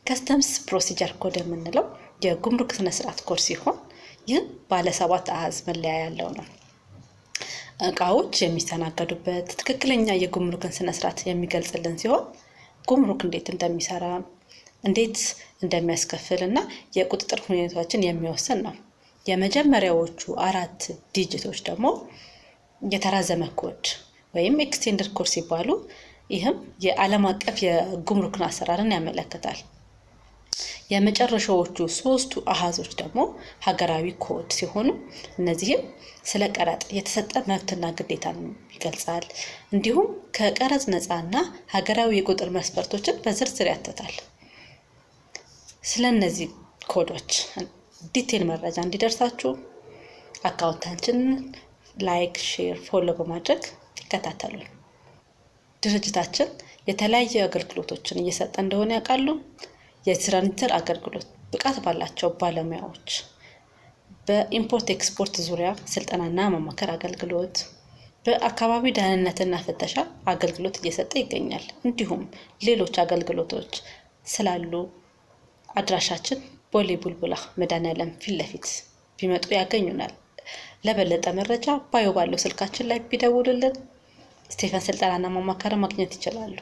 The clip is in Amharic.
ከስተምስ ፕሮሲጀር ኮድ የምንለው የጉምሩክ ስነ ስርዓት ኮድ ሲሆን ይህ ባለ 7 አሃዝ መለያ ያለው ነው። እቃዎች የሚስተናገዱበት ትክክለኛ የጉምሩክን ስነ ስርዓት የሚገልጽልን ሲሆን ጉምሩክ እንዴት እንደሚሰራ እንዴት እንደሚያስከፍልና የቁጥጥር ሁኔታዎችን የሚወስን ነው። የመጀመሪያዎቹ 4 ዲጂቶች ደግሞ የተራዘመ ኮድ ወይም ኤክስቴንደድ ኮድ ሲባሉ ይህም የዓለም አቀፍ የጉምሩክን አሰራርን ያመለክታል። የመጨረሻዎቹ 3ቱ አሃዞች ደግሞ ሀገራዊ ኮድ ሲሆኑ እነዚህም ስለ ቀረጥ የተሰጠ መብትና ግዴታን ይገልጻል። እንዲሁም ከቀረጥ ነፃና ሀገራዊ የቁጥር መስፈርቶችን በዝርዝር ያትታል። ስለነዚህ ኮዶች ዲቴል መረጃ እንዲደርሳችሁ አካውንታችንን ላይክ፣ ሼር፣ ፎሎ በማድረግ ተከታተሉን። ድርጅታችን የተለያዩ አገልግሎቶችን እየሰጠ እንደሆነ ያውቃሉ? የትራንዚተር አገልግሎት ብቃት ባላቸው ባለሙያዎች በኢምፖርት ኤክስፖርት ዙሪያ ስልጠናና ማማከር አገልግሎት፣ በአካባቢ ደህንነትና ፍተሻ አገልግሎት እየሰጠ ይገኛል። እንዲሁም ሌሎች አገልግሎቶች ስላሉ አድራሻችን ቦሌ ቡልቡላ መድኃኒዓለም ፊት ለፊት ቢመጡ ያገኙናል። ለበለጠ መረጃ ባዮ ባለው ስልካችን ላይ ቢደውሉልን ስቴፈን ስልጠናና ማማከር ማግኘት ይችላሉ።